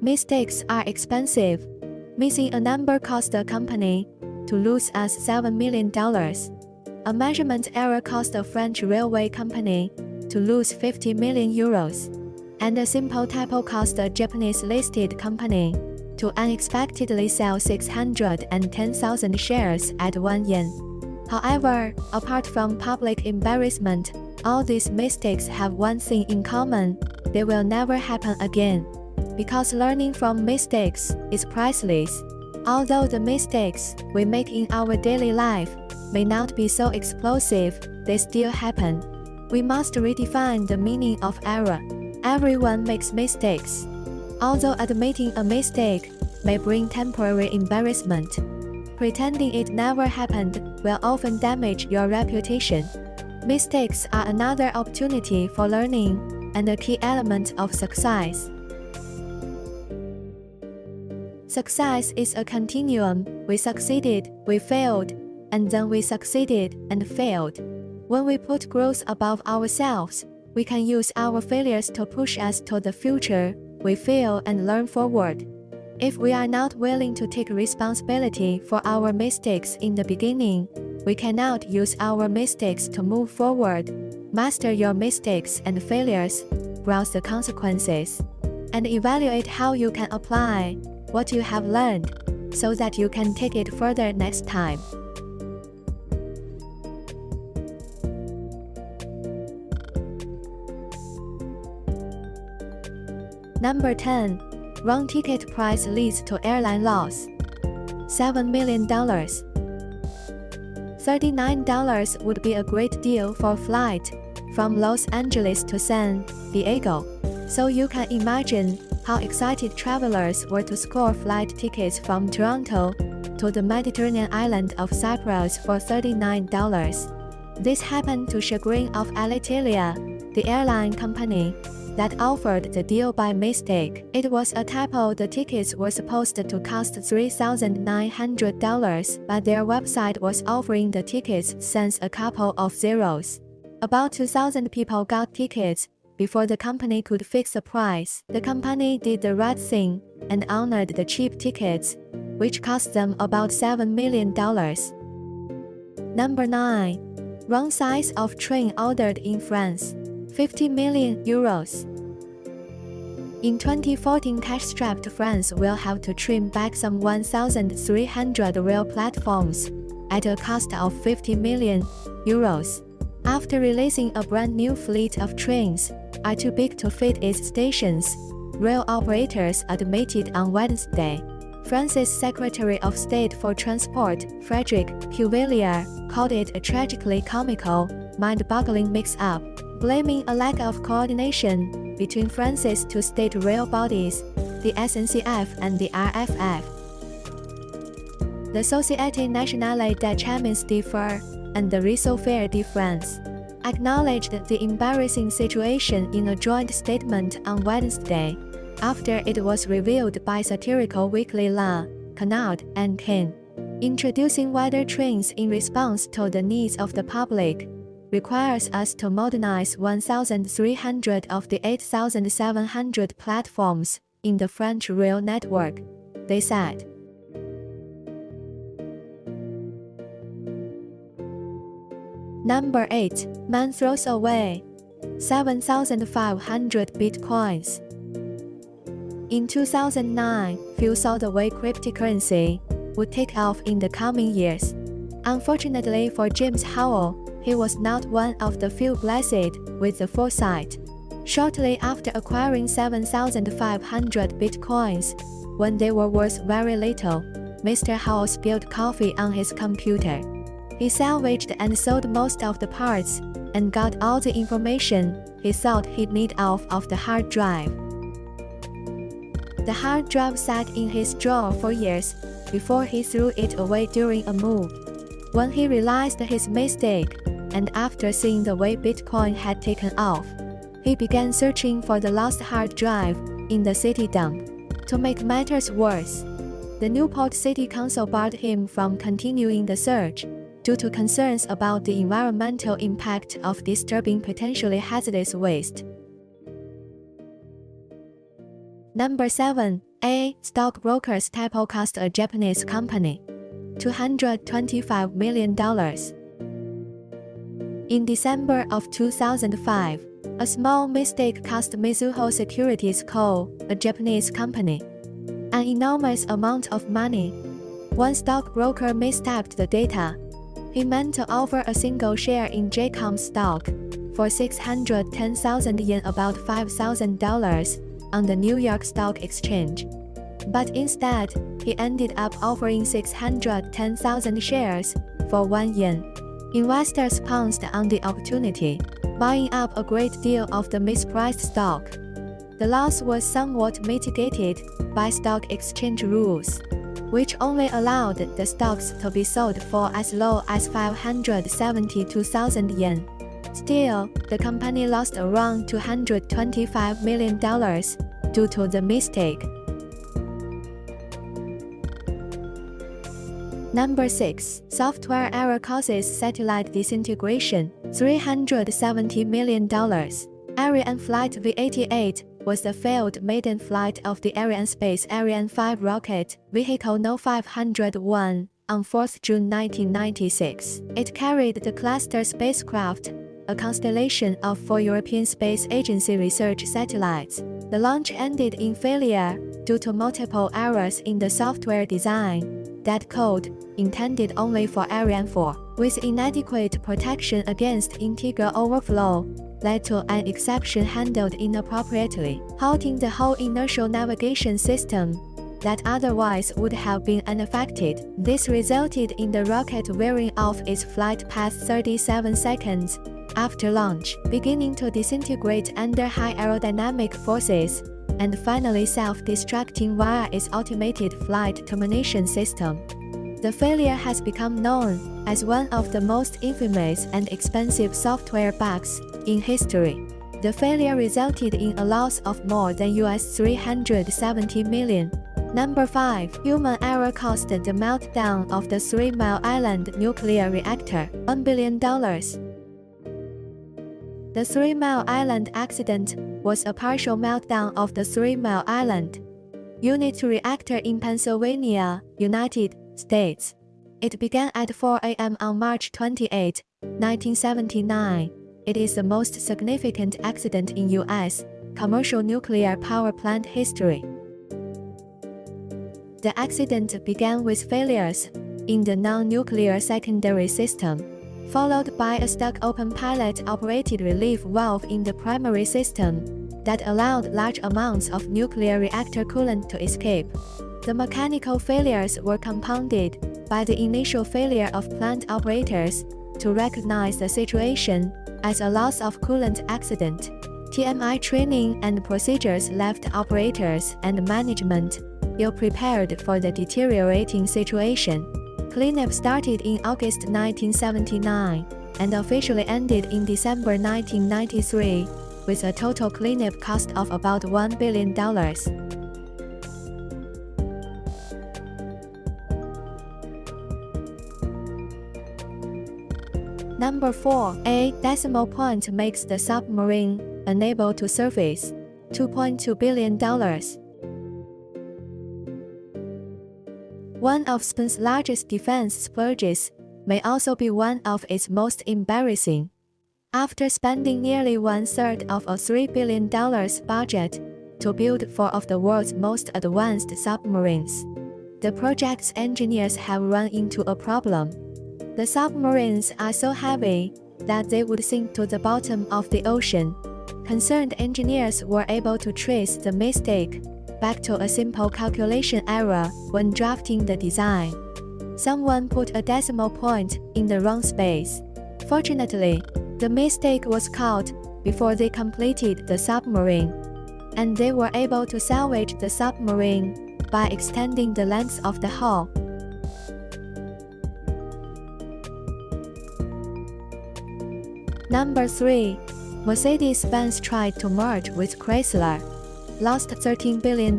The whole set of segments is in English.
Mistakes are expensive. Missing a number cost the company to lose us $7 million. A measurement error cost a French railway company to lose 50 million euros. And a simple typo cost a Japanese listed company to unexpectedly sell 610,000 shares at 1 yen. However, apart from public embarrassment, all these mistakes have one thing in common: they will never happen again. Because learning from mistakes is priceless. Although the mistakes we make in our daily life may not be so explosive, they still happen. We must redefine the meaning of error. Everyone makes mistakes. Although admitting a mistake may bring temporary embarrassment, pretending it never happened will often damage your reputation. Mistakes are another opportunity for learning and a key element of success. Success is a continuum. We succeeded, we failed, and then we succeeded and failed. When we put growth above ourselves, we can use our failures to push us to the future. We fail and learn forward. If we are not willing to take responsibility for our mistakes in the beginning, we cannot use our mistakes to move forward. Master your mistakes and failures, grasp the consequences, and evaluate how you can apply what you have learned so that you can take it further next time. Number 10. Wrong ticket price leads to airline loss. $7 million. $39 would be a great deal for a flight from Los Angeles to San Diego. So you can imagine how excited travelers were to score flight tickets from Toronto to the Mediterranean island of Cyprus for $39. This happened to chagrin of Alitalia, the airline company that offered the deal by mistake. It was a typo. The tickets were supposed to cost $3,900, but their website was offering the tickets sans a couple of zeros. About 2,000 people got tickets before the company could fix the price. The company did the right thing and honored the cheap tickets, which cost them about $7 million. Number 9. Wrong size of train ordered in France. 50 million euros. In 2014, cash-strapped France will have to trim back some 1,300 rail platforms at a cost of 50 million euros. After releasing a brand new fleet of trains are too big to fit its stations, rail operators admitted on Wednesday. France's Secretary of State for Transport, Frédéric Cuvelier, called it a tragically comical, mind-boggling mix-up, blaming a lack of coordination between France's two state rail bodies, the SNCF and the RFF. The Société Nationale des Chemins de Fer and the Réseau Fer de France acknowledged the embarrassing situation in a joint statement on Wednesday, after it was revealed by satirical weekly La Canard and Ken. Introducing wider trains in response to the needs of the public requires us to modernize 1,300 of the 8,700 platforms in the French rail network, they said. Number 8. Man throws away 7,500 bitcoins. In 2009, few saw the way cryptocurrency would take off in the coming years. Unfortunately for James Howell, he was not one of the few blessed with the foresight. Shortly after acquiring 7,500 bitcoins, when they were worth very little, Mr. Howell spilled coffee on his computer. He salvaged and sold most of the parts and got all the information he thought he'd need off of the hard drive. The hard drive sat in his drawer for years before he threw it away during a move. When he realized his mistake, and after seeing the way Bitcoin had taken off, he began searching for the lost hard drive in the city dump. To make matters worse, the Newport City Council barred him from continuing the search due to concerns about the environmental impact of disturbing potentially hazardous waste. Number 7. Stockbrokers Typocast, a Japanese company. $225 million. In December of 2005, a small mistake cost Mizuho Securities Co., a Japanese company, an enormous amount of money. One stockbroker mistyped the data. He meant to offer a single share in JCOM stock for 610,000 yen, about $5,000, on the New York Stock Exchange. But instead, he ended up offering 610,000 shares for 1 yen. Investors pounced on the opportunity, buying up a great deal of the mispriced stock. The loss was somewhat mitigated by stock exchange rules, which only allowed the stocks to be sold for as low as 572,000 yen. Still, the company lost around $225 million due to the mistake. Number 6. Software error causes satellite disintegration, $370 million. Ariane Flight V-88 was the failed maiden flight of the Arianespace Ariane 5 rocket vehicle No. 501 on 4 June 1996. It carried the Chrysler spacecraft, a constellation of 4 European Space Agency research satellites. The launch ended in failure due to multiple errors in the software design. That code, intended only for Ariane 4, with inadequate protection against integral overflow, led to an exception handled inappropriately, halting the whole inertial navigation system that otherwise would have been unaffected. This resulted in the rocket veering off its flight path 37 seconds after launch, beginning to disintegrate under high aerodynamic forces, and finally self-destructing via its automated flight termination system. The failure has become known as one of the most infamous and expensive software bugs in history. The failure resulted in a loss of more than $370 million. Number 5. Human error caused the meltdown of the 3 Mile Island nuclear reactor, $1 billion. The 3 Mile Island accident was a partial meltdown of the 3 Mile Island Unit reactor in Pennsylvania, United States. It began at 4 a.m. on March 28, 1979. It is the most significant accident in U.S. commercial nuclear power plant history. The accident began with failures in the non-nuclear secondary system, followed by a stuck open pilot-operated relief valve in the primary system that allowed large amounts of nuclear reactor coolant to escape. The mechanical failures were compounded by the initial failure of plant operators to recognize the situation as a loss of coolant accident. TMI training and procedures left operators and management ill-prepared for the deteriorating situation. Cleanup started in August 1979 and officially ended in December 1993, with a total cleanup cost of about $1 billion. Number 4. A decimal point makes the submarine unable to surface, $2.2 billion. One of Spain's largest defense splurges may also be one of its most embarrassing. After spending nearly one-third of a $3 billion budget to build 4 of the world's most advanced submarines, the project's engineers have run into a problem. The submarines are so heavy that they would sink to the bottom of the ocean. Concerned engineers were able to trace the mistake back to a simple calculation error when drafting the design. Someone put a decimal point in the wrong space. Fortunately, the mistake was caught before they completed the submarine, and they were able to salvage the submarine by extending the length of the hull. Number 3. Mercedes-Benz tried to merge with Chrysler, lost $13 billion.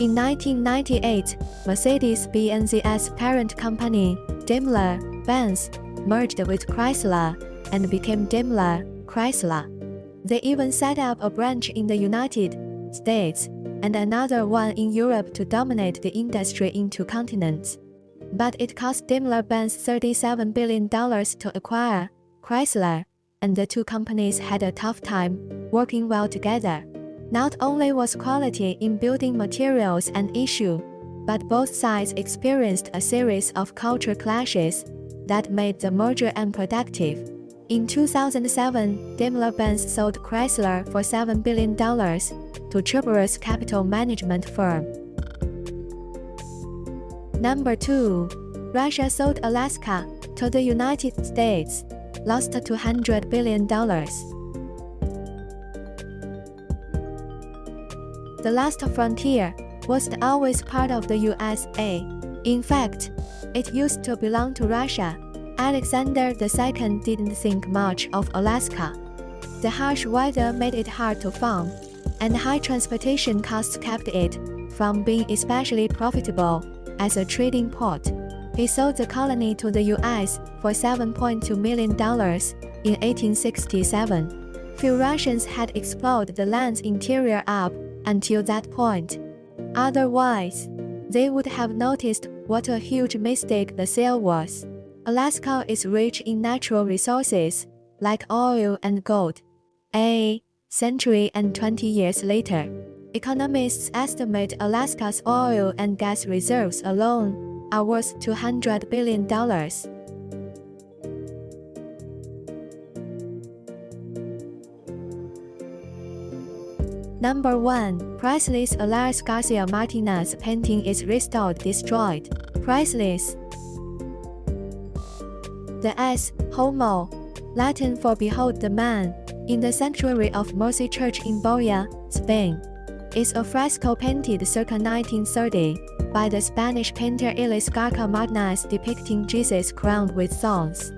In 1998, Mercedes-Benz's parent company, Daimler-Benz, merged with Chrysler and became Daimler-Chrysler. They even set up a branch in the United States and another one in Europe to dominate the industry in two continents. But it cost Daimler-Benz $37 billion to acquire Chrysler, and the two companies had a tough time working well together. Not only was quality in building materials an issue, but both sides experienced a series of culture clashes that made the merger unproductive. In 2007, Daimler-Benz sold Chrysler for $7 billion to Cerberus capital management firm. Number 2. Russia sold Alaska to the United States, lost $200 billion. The last frontier wasn't always part of the USA. In fact, it used to belong to Russia. Alexander II didn't think much of Alaska. The harsh weather made it hard to farm, and high transportation costs kept it from being especially profitable as a trading port. He sold the colony to the US for $7.2 million in 1867. Few Russians had explored the land's interior up until that point. Otherwise, they would have noticed what a huge mistake the sale was. Alaska is rich in natural resources, like oil and gold. A century and 20 years later, economists estimate Alaska's oil and gas reserves alone are worth $200 billion. Number 1. Priceless Elias Garcia Martinez painting is restored destroyed. Priceless. The S, Homo, Latin for behold the man, in the sanctuary of Mercy Church in Boya, Spain, is a fresco painted circa 1930 by the Spanish painter Elias Garcia Martinez depicting Jesus crowned with thorns.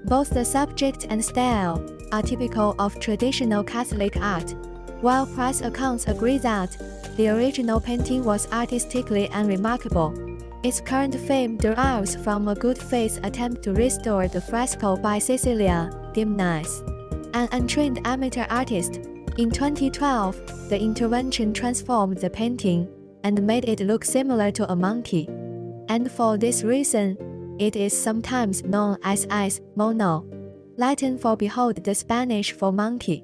Both the subject and style are typical of traditional Catholic art, while press accounts agree that the original painting was artistically unremarkable. Its current fame derives from a good-faith attempt to restore the fresco by Cecilia Dimnaz, an untrained amateur artist. In 2012, the intervention transformed the painting and made it look similar to a monkey. And for this reason, it is sometimes known as mono, Latin for behold, the Spanish for monkey.